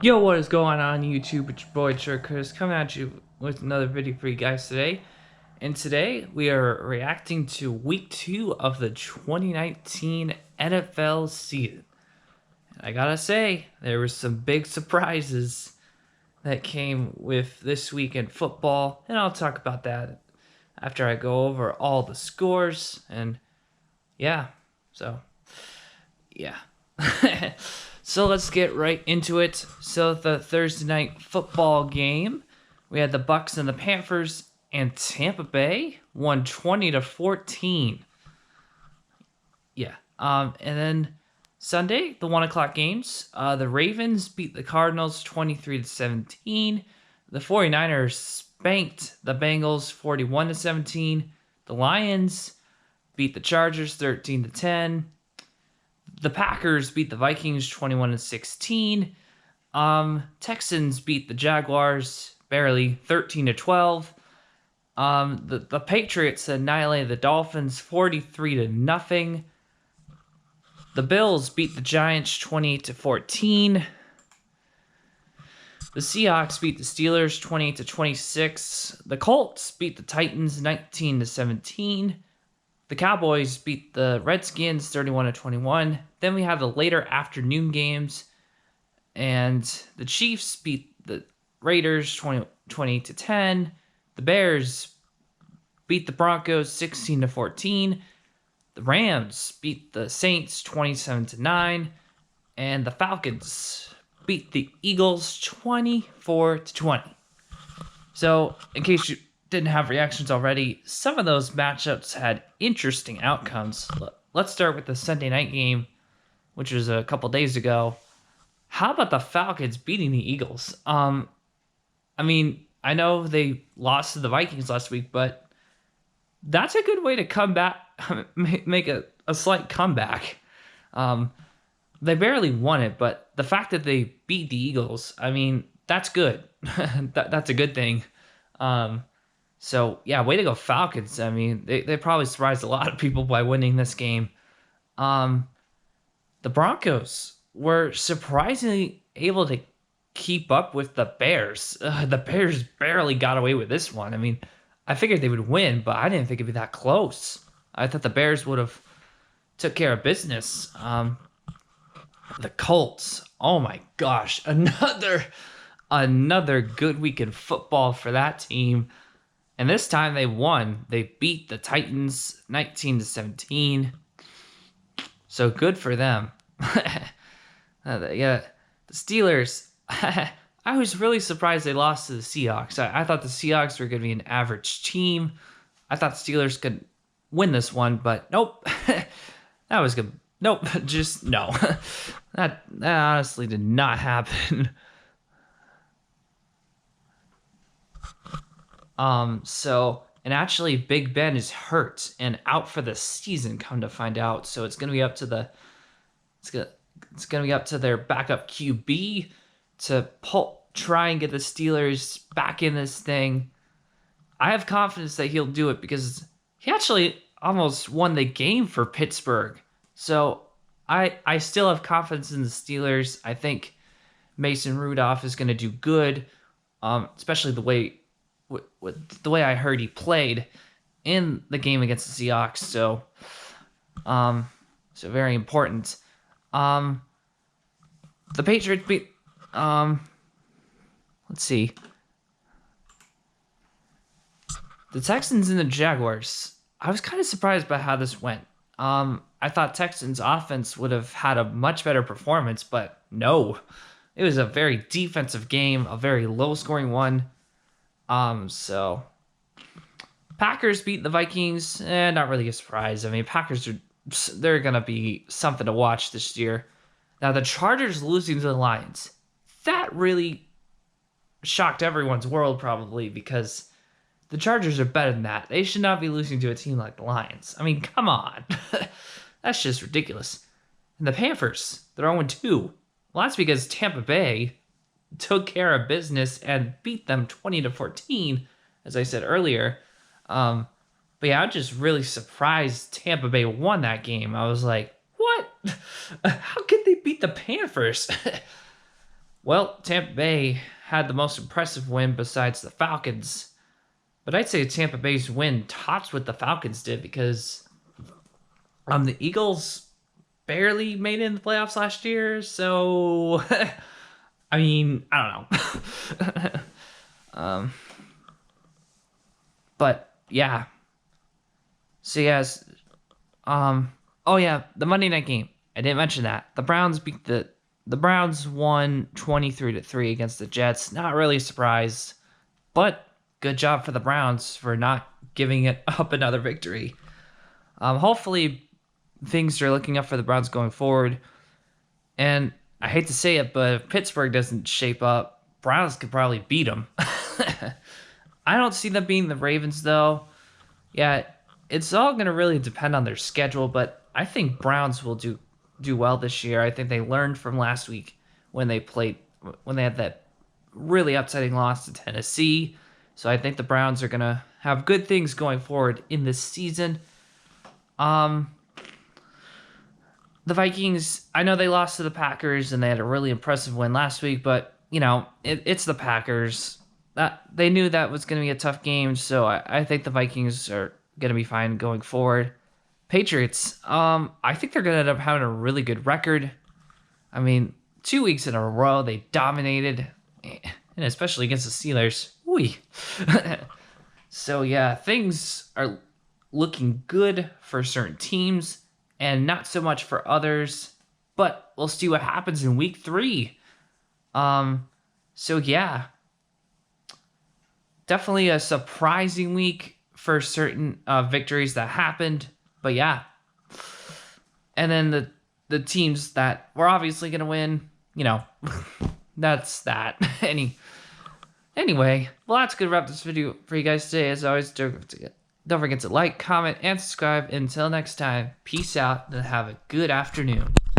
Yo, what is going on YouTube? It's your boy Chris coming at you with another video for you guys today. And today we are reacting to week 2 of the 2019 NFL season. And I gotta say, there were some big surprises that came with this week in football, and I'll talk about that after I go over all the scores. And yeah, so yeah. So let's get right into it. So the Thursday night football game, we had the Bucks and the Panthers, and Tampa Bay won 20-14. Yeah. And then Sunday, the 1 o'clock games, the Ravens beat the Cardinals 23-17. The 49ers spanked the Bengals 41-17. The Lions beat the Chargers 13-10. The Packers beat the Vikings 21-16. Texans beat the Jaguars barely 13-12. The Patriots annihilated the Dolphins 43-0. The Bills beat the Giants 28-14. The Seahawks beat the Steelers 28-26. The Colts beat the Titans 19-17. The Cowboys beat the Redskins 31-21. Then we have the later afternoon games, and the Chiefs beat the Raiders 20-10. The Bears beat the Broncos 16-14. The Rams beat the Saints 27-9, and the Falcons beat the Eagles 24-20. So, in case you didn't have reactions already, some of those matchups had interesting outcomes. Let's start with the Sunday night game, which was a couple days ago. How about the Falcons beating the Eagles? I mean, I know they lost to the Vikings last week, but that's a good way to come back, make a slight comeback. They barely won it, but the fact that they beat the Eagles, I mean, that's good. That's a good thing. So, yeah, way to go, Falcons. I mean, they probably surprised a lot of people by winning this game. The Broncos were surprisingly able to keep up with the Bears. The Bears barely got away with this one. I mean, I figured they would win, but I didn't think it'd be that close. I thought the Bears would have took care of business. The Colts. Oh my gosh, another good week in football for that team. And this time they won. They beat the Titans 19-17. So good for them. Yeah, the Steelers. I was really surprised they lost to the Seahawks. I thought the Seahawks were going to be an average team. I thought the Steelers could win this one, but nope. That was good. Nope, just no. That honestly did not happen. And actually Big Ben is hurt and out for the season, come to find out. So it's gonna be up to their backup QB to try and get the Steelers back in this thing. I have confidence that he'll do it because he actually almost won the game for Pittsburgh. So I still have confidence in the Steelers. I think Mason Rudolph is going to do good, especially with the way I heard he played in the game against the Seahawks. So very important. The Patriots beat. Let's see. The Texans and the Jaguars. I was kind of surprised by how this went. I thought Texans offense would have had a much better performance, but no. It was a very defensive game, a very low scoring one. So Packers beat the Vikings, not really a surprise. I mean, they're gonna be something to watch this year. Now the Chargers losing to the Lions, that really shocked everyone's world probably because the Chargers are better than that. They should not be losing to a team like the Lions. I mean, come on. That's just ridiculous. And the Panthers, they're 0-2. Well, that's because Tampa Bay took care of business and beat them 20-14, as I said earlier. But yeah, I'm just really surprised Tampa Bay won that game. I was like, what? How could they beat the Panthers? Well, Tampa Bay had the most impressive win besides the Falcons. But I'd say Tampa Bay's win tops what the Falcons did because the Eagles barely made it in the playoffs last year. So, I mean, I don't know. But yeah. So yes. Oh yeah, the Monday night game. I didn't mention that. The Browns won 23-3 against the Jets. Not really surprised, but good job for the Browns for not giving it up another victory. Hopefully things are looking up for the Browns going forward. And I hate to say it, but if Pittsburgh doesn't shape up, Browns could probably beat them. I don't see them beating the Ravens, though. Yeah, it's all going to really depend on their schedule, but I think Browns will do well this year. I think they learned from last week when they had that really upsetting loss to Tennessee. So I think the Browns are going to have good things going forward in this season. The Vikings, I know they lost to the Packers and they had a really impressive win last week, but it's the Packers. They knew that was going to be a tough game, so I think the Vikings are going to be fine going forward. Patriots, I think they're going to end up having a really good record. I mean, 2 weeks in a row, they dominated, and especially against the Steelers. Whee. So yeah, things are looking good for certain teams and not so much for others, but we'll see what happens in week 3. So yeah, definitely a surprising week for certain victories that happened. But yeah, and then the teams that were obviously going to win, that's that. Anyway, well, that's going to wrap this video for you guys today. As always, don't forget to like, comment, and subscribe. Until next time, peace out and have a good afternoon.